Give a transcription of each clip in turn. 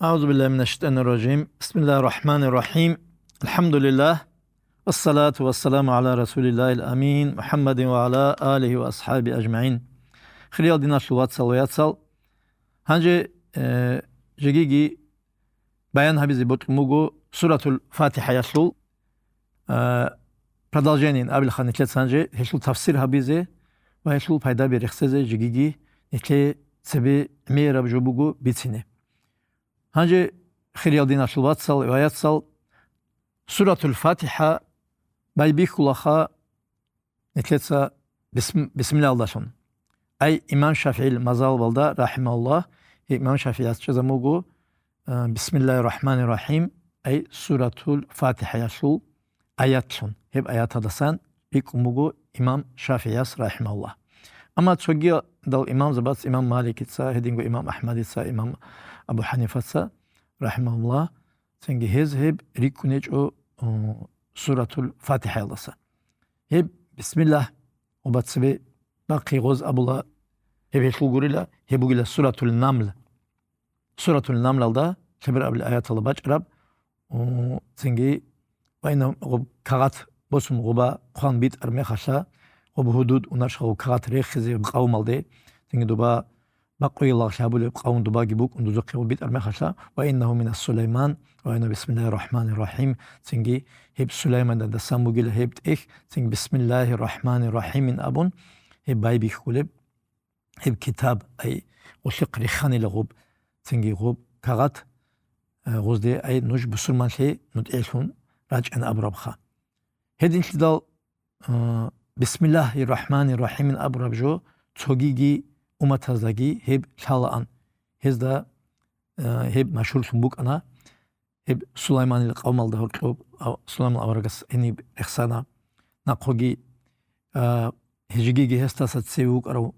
أعوذ بالله من الشيطان الرجيم. بسم الله الرحمن الرحيم. الحمد لله والصلاة والسلام على رسول الله الأمين محمد وعلى آله وأصحابه أجمعين. خلال دينا شلوات صلوات هنجي جيجي بيان هبيزي بطلموغو سورة الفاتحة يشلو продолжение абил хан санже хешлу тафсир хабизе ва хешлу пайда берехсезе жигиги нетле себе мера бжубугу бицine. Hangi xiliyaldin aşılvatsal ve ayatsal Suratul Fatiha baybih kulaha netletsa Bismillah Allah'ın. Ay İmam Şafii'l mazal balda rahimallah. İmam Şafii yazıcı zamugu Bismillahirrahmanirrahim. Ay Suratul Fatiha yaşul ayatçın. Hep ayat adasan ilk umugu İmam Şafii yaz rahimallah. Ama çoğu dal İmam Zabat, İmam Malik itsa, hedingo İmam Ahmad itsa, İmam Abu Hanifa itsa, rahimahullah, sengi hep rikuneç o Suratul Fatiha yalasa. Hep Bismillah, o batsibe, baki goz abula, hep heşul gurila, hep bugüla Suratul Naml. Suratul Naml alda, şebir abil ayat alı baç Arab, sengi, vayna kagat bosun goba, kuan bit arme khasha, goba hudud, unaşa kagat rekhizi qavm alde, sengi duba, بقي الله شابول قوم دباغي بوك اندوزقي وبيت المخشى وانه من السليمان وانه بسم الله الرحمن الرحيم سنجي هب سليمان دا سامبوغيل هبت اخ سنج بسم الله الرحمن الرحيم من ابون هب باي بيخولب هب كتاب اي وشق رخاني لغوب سنجي غوب كغات غوزدي اي نوج بسلمان شي نتعيشون راجعن ابربخا هدين شدال بسم الله الرحمن الرحيم من ابربجو توغيغي umatazagi hep çalan hezda hep meşhur sumbuk ana hep Süleyman ile kavmalda hortlo Süleyman avragas eni eksana nakogi hejigi hesta satsevuk aro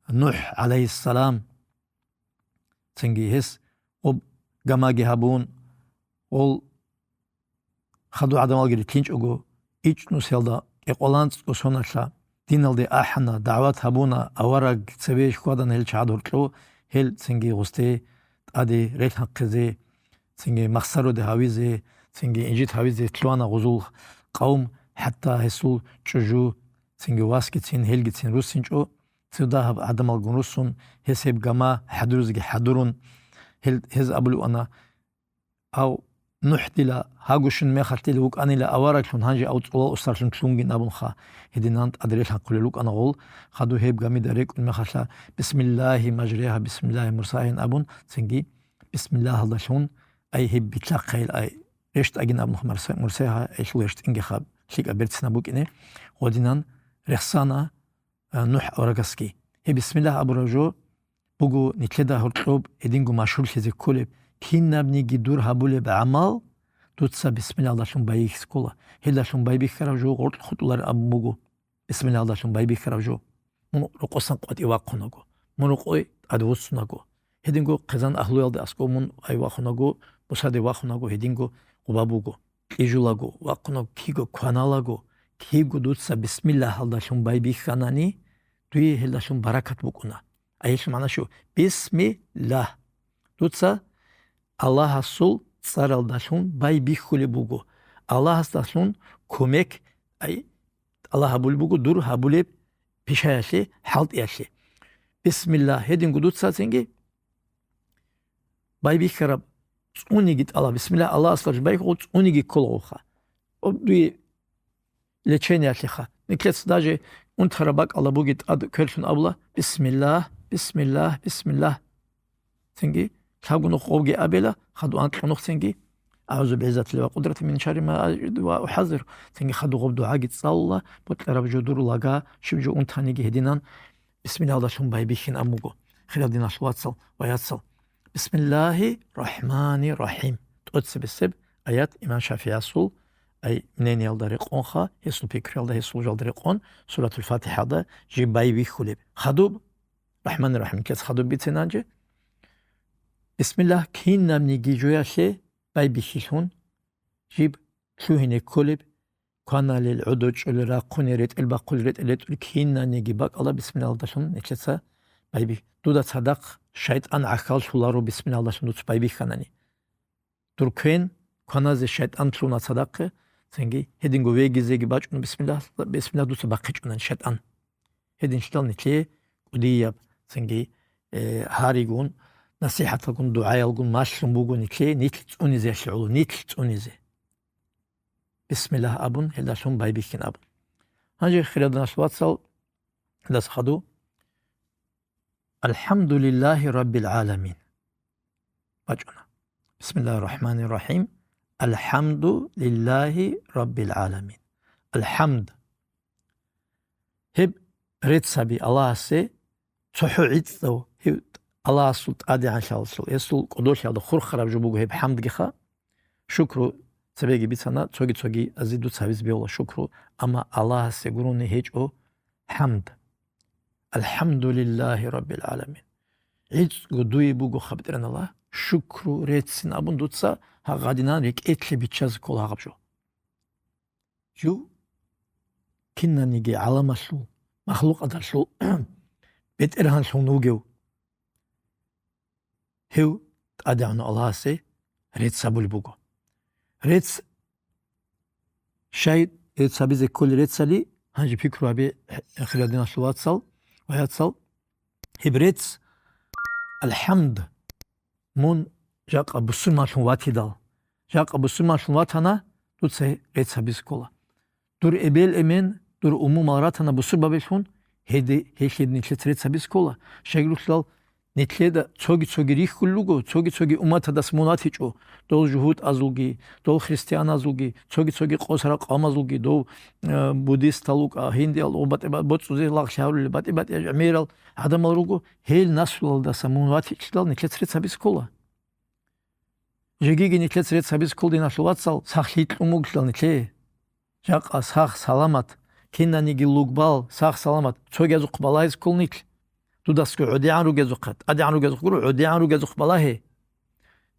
Nuh aleyhisselam sengi hes ob gamagi habun ol khadu adamal giri tinç ogo iç nuselda ekolans o sonasha دينالدي أحنا دعوات هبونا أورق سبيش قادن هل شعادور كلو هل سنجي غستي أدي ريت حقزي سنجي مخسرو دي هاويزي سنجي إنجيت هاويزي تلوانا غزول قوم حتى هسول تشجو سنجي واسكتسين هل جتسين روسين جو تدا هب عدم الجنوسون هسيب جما حدروزجي حدورون هل هز أبلو أنا أو نحدلا هاغوشن مخاتل وك اني لا اوركون هانجي اوت اول استرشن كلونجين ابون خا هدينانت ادريش حقلوك انا غول خدو هيب غامي داريك مخاشا بسم الله مجريها بسم الله مرساين ابون سنجي بسم الله الله شون اي هيب بتلاقيل اي ريشت اجن ابن مرساها ايش ليشت انجي خاب شيك ابرتسنا بوك اني ودينان رخصانا نوح اورغاسكي هي بسم الله ابو رجو بوغو نيتلدا هورتوب ادينغو مشهور شيزي كولب كين نبني جدور هبولي بعمل توتسا بسم الله الله شون بايخ سكولا هلا شون بايبي خرجو قلت خطولار أموجو بسم الله الله شون بايبي خرجو منو رقصان قد يواقوناجو منو قوي أدوسناجو هدينجو قزان أهلو يلد أسكو من أي واقوناجو بسادي واقوناجو هدينجو قبابوجو إيجولاجو واقوناجو كيجو كوانالاجو كيجو دوتسا بسم الله الله شون بايبي خاناني دوي هلا شون بركات بوكونا أيش معناه شو بسم الله دوتسا Allah Hasul saraldaşun bay bihuli bugu. Allah hastaşun komek ay Allah habul bugu dur habule pişayası halt yaşı. Bismillah hedin gudut satsengi bay bihkarab uni git Allah bismillah Allah aslaş bay ot uni git koloha. O duy leçen yaşıha. Niklet daje un tarabak Allah bu git ad kölşün abla bismillah bismillah bismillah. Sengi شاقونو خوجي أبلا خدوا أنت خنوخ سنجي أعوذ بعزة الله وقدرته من شر ما أجد وأحذر سنجي خدوا غبدو عاجد صلى بطل رب جدور لقى شبجو أنت هنيجي هدينان بسم الله الله شون باي بيخين أموجو خلال دينا شواتصل وياتصل بسم الله الرحمن الرحيم تقدس بالسب آيات إمام شافعي أصول أي منين يالداري قونخا يسلو بيكر يالدا يسلو جالداري قون سورة الفاتحة دا جي باي بيخوليب خدوب رحمن الرحيم كيس خدوب بيتنانجي Bismillah kin namni gijoya she bay bihilhun jib shuhine kolib kanal el uduc el raqun ret el baqul ret el kin namni gibak Allah bismillah dashun neçesa байби дуда цадақ шайтан ақал шулару бисмилла шунуц байби ханани туркен каназе шайтан шуна цадақы ценги хедин го вегизеги бачун бисмилла дуца бақичунан шайтан хедин штал ниче удияб ценги харигун насихатагун дуаялгун машлум бугун ниче нитл цунизе шулу нитл цунизе бисмилла абун хедашун байби хин абун ханже хирадан шватсал das khadu alhamdulillahi rabbil alamin bacuna bismillahirrahmanirrahim alhamdulillahi rabbil alamin alhamd hep retsabi Allah se tsuhuitso hep Allah sult adi anshalsul esul qodoshal khur kharab jubugu hep hamd gixa shukru sebegi bitsana tsogi azidu tsaviz biola shukru ama Allah se guruni hejo hamd Alhamdulillahi Rabbil alamin. Hiç guduy bugu xabdiran Allah. Şükru retsin abun dutsa ha gadinan rik etle biçaz kol haqabjo. Ju kinnanigi alamaslu mahluk adarsu beterhan sonugeu. Hev adan Allah se retsabul bugu. Rets şayit retsabize kol retsali hangi fikru abi khiladina şuvatsal ويتصل هبريتس الحمد مون جاق ابو سلمان شواتي دال جاق ابو سلمان شواتنا دوتسي ريتسا بيسكولا دور ابل امن دور عموم راتنا بوسر بابشون هدي هيشدني ريتسا بيسكولا شغلوشلال نتليدا çogi rih kullugo çogi umata das monatiço dol juhut azulgi dol hristiyan azulgi çogi qosara qamazulgi dol budist taluk hindial obateba botsuze lag şavli bateba amiral adamlarugo hel nasul da monatiçlal netletret sabiskola jegigi netletret sabiskol dinashlovatsal sakhit umugshal netle jaq asakh salamat kinanigi lugbal sakh salamat çogi azuq balais kolnik Dudas ki ödeyan rugezuk at. Ödeyan rugezuk guru ödeyan rugezuk balahe.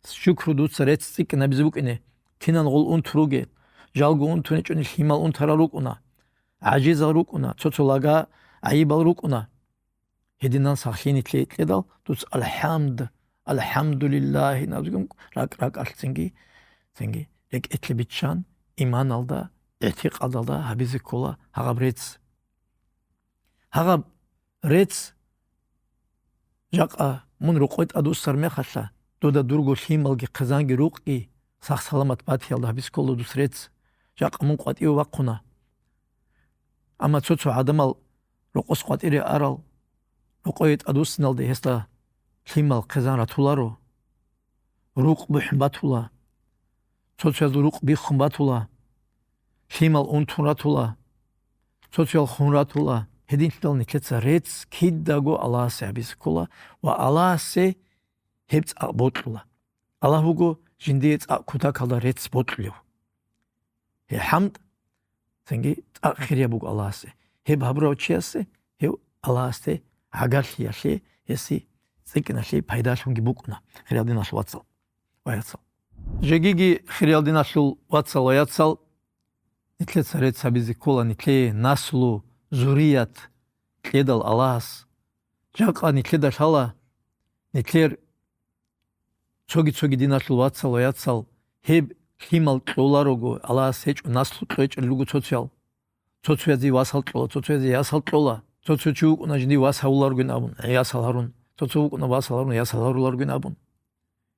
Şükür dut saret sik ne bizbuk ine. Kinan gol un truge. Jalgo un tuneç un himal un tararuk una. Aciz aruk una. Çotulaga ayib aruk una. Hedinan sahini tle dal. Dut alhamd. Alhamdulillah. Nazgum rak altingi. Sengi. Ek etli bitşan. İman alda. Etik adalda. Habizi kola. Hagab rets. Hagab rets. Jaqa mun ruqoit adus sarme khasha doda durgo himalgi qazangi ruqi saq salamat batiyalda habis kollu dusrets jaqa mun qati waquna ama tsotso adamal ruqos qatiri aral ruqoit adus nalde hesta himal qazan ratularo ruq buhbatula tsotso ruq bi khumbatula himal unturatula tsotso khunratula Hedinçtal niketsa rets kiddago Allah se abiskola ve Allah se hepts botula. Allah hugo jindiyet kutakala rets botluyor. Hamd sengi akhiriya bugo Allah se. Heb habra uçiyase heb Allah se agarşiya şey esi sekina şey paydaşungi bukuna. Khiraldina şwatsal. Vayatsal. Jegigi khiraldina şul watsal vayatsal. Niketsa rets abiskola nikle naslu Zuriyat kledal Allahas jaqa nitleda shala nitler çogi dinashlu vatsal yatsal heb himal tolarogo Allahas heç naslu tleç lugu sosyal sosyezi vasal tola sosyezi yasal tola sosyoçuk ona jindi vasaular gün abun yasalarun sosyuk ona vasalarun yasalarlar gün abun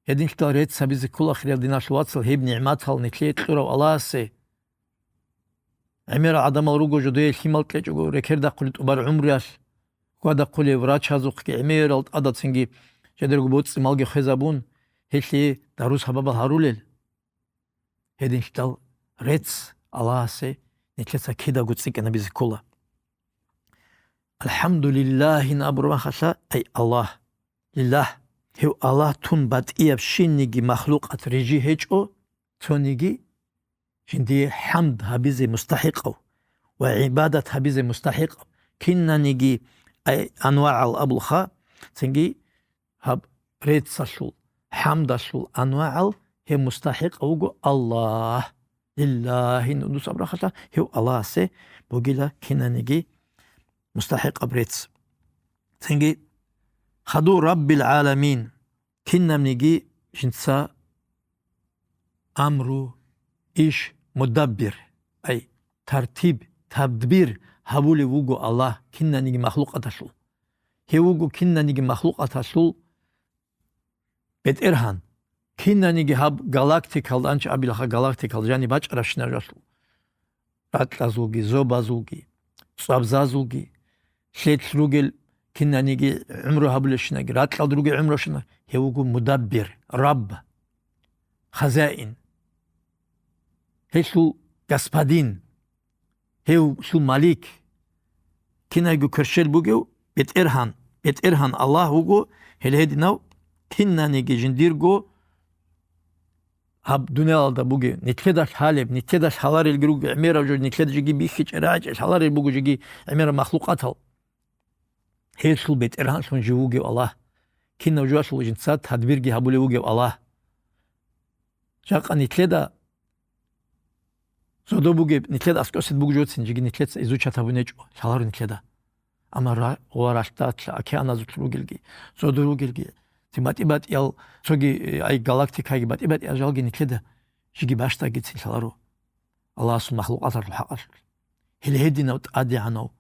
hedinçta ret sabizi kula khirel dinashlu vatsal heb ni'mat hal nitlet tura Allahas Emira adamlar rugojo değil himal tleço rekerda kulit ubar umriyaş Kuada kule vraç hazuk ki emira adat singi jedergu bots malge khezabun heşli darus hababa harulel hedinçtal rets Allah se netletsa kida gutsik ana bizi kola Alhamdulillahi nabru khasha ay Allah lillah hev Allah tun bat iyab shinnigi mahluqat reji heço tonigi Şimdi hamd habize mustahiqo ve ibadet habize mustahiqo. Kinna nigi anwa'al abulha. Sengi hab red sashul hamda shul anwa'al he mustahiqo Allah. Lillahi nudu sabrahata he Allah se bugila kinna nigi mustahiq abrets. Sengi خدو رب العالمين كنا منيجي جنسا أمرو إيش مدبر أي ترتيب تدبير هبولي وجو الله كنا نيجي مخلوق أتشل هي وجو كنا نيجي مخلوق أتشل بيت إرهان كنا نيجي هب galaktikal أنش أبي لها galaktikal جاني باج رشنا رشل راتلازوجي زوبازوجي صابزازوجي شيت روجل كنا نيجي عمره هبلشنا راتلال روجي عمره شنا هي وجو مدبر رب خزائن هي شو جسبادين هي شو مالك كنا يجو كرشل بوجو بيت إرهان الله وجو هل نو كنا نيجي جنديرجو هب دنيا دا بوجي نتكدش حالب نتكدش حلار الجروج عميرة جو نتكدش جي بيخش راج حلار البوجو جي عميرة مخلوقاتها هي شو بيت إرهان شون جوجي الله كنا وجوا شو جنسات تدبير جي هبولي وجي الله جاك نتكدا زودو بوجي نتكدا أسكوسد بوجو جوتسين جي نتكدا إزوجة تبونيجو حلار نتكدا أما وراشتات أكيانا زوجلجي زودو جلجي تبات يال شوجي أي galaktika gibi تبات يجال جني كده شجي باشتا جت سلارو الله سبحانه مخلوقات الحقر هل هدينا وتأدي عنه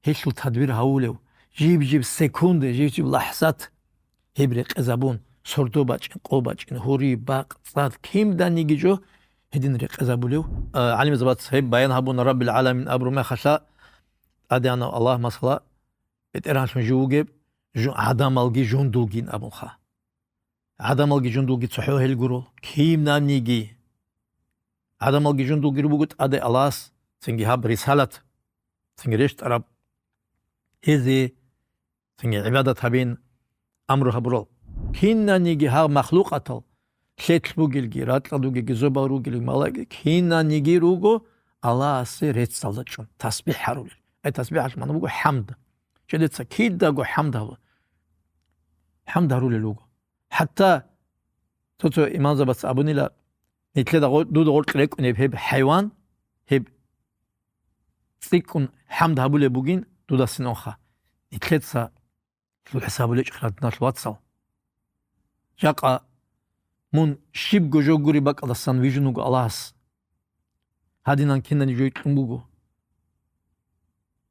هيش التدبير هولو جيب سكوند جيب لحظات هبرق أزابون سردو باج قوباج هوري باق صاد كيم داني جيجو هدين رق أزابولو علم زبات هب بيان هبون رب العالمين أبرو ما خشاء أدي عنه الله مسلا بتران شون جوجب عدم الجي جندولجين أبوها عدم الجي جندولجي تصحوه الجرو كيم نامنيجي عدم الجي جندولجي ربوجت أدي ألاس تنجي هاب رسالة تنجي ريشت أرب هذي تنجي عبادة هبين أمره برول كينا نيجي ها مخلوقاتل شيت بوجلجي راتلادوجي زوباروجي ملاك كينا نيجي روجو الله سير هتسالتشون تسبيح حرول أي تسبيح عشان ما نقول حمد شدت كيد داغو حمد هذا حمد هرول لوجو حتى توتو إيمان زبط أبوني لا نتلدا دو قلت لك هب حيوان هب سيكون حمد هبول بوجين دو دا سنوخا نتلد سا شو حسابه ليش خلتنا الواتساب جاقا مون شيب جو غوري باك على سانفيجنو غالاس هادينان كنا نجوي تمبوغو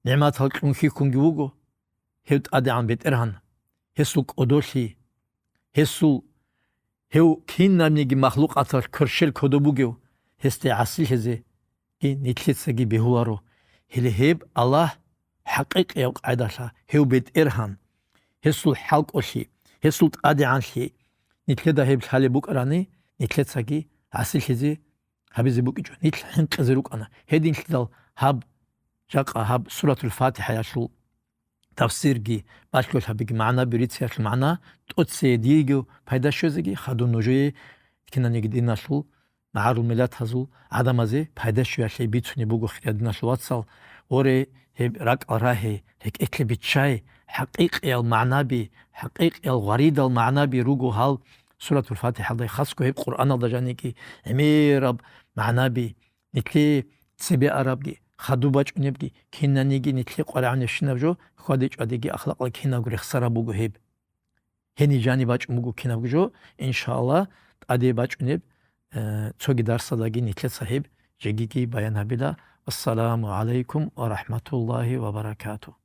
نعمات هالكون فيكم جوجو هيت أدي عن بيت إرهان هسوك أدوشي هسو هو كينا نيجي مخلوق أثر كرشل كدوبوجو هستي عسل هذي كي نتلت سجي بهوارو هلهيب الله حقيقة يوق عداشا هو بيت إرهان هسو الحلق أشي هسو أدي عن شيء نتلت هيب حالي بوك أراني نتلت سجي عسل هذي هبزي بوك جو نتلت حنق زروك أنا هدين كدال هب جاق هب سورة الفاتحة يشل تفسير جي باشكوش هبيج معنا بريتسياش معنا تقصي ديجو فايدة شوزجي خدو نجوي كنا نجدين نشل معارو ملات هزو عدم زي فايدة شويش بيتوني بوجو خياد نشل واتسال وري هب راك أراهي هيك إكل بتشاي حقيقي المعنى بي حقيقي الغريد المعنى بي روجو هال سورة الفاتحة ده خاصكو هب قرآن ده جانيكي أمير معنى بي نتلي تسبي عرب جي خدو باج نبجي كنا نيجي نتلق ولا عن الشنبجو خديج أديجي أخلاق لك هنا غير خسارة بوجو هيب هني جاني باج مجو كنا بجو إن شاء الله أدي باج نب توجي درس داجي نتلق صاحب جيجي بيان هبلا السلام عليكم ورحمة الله وبركاته.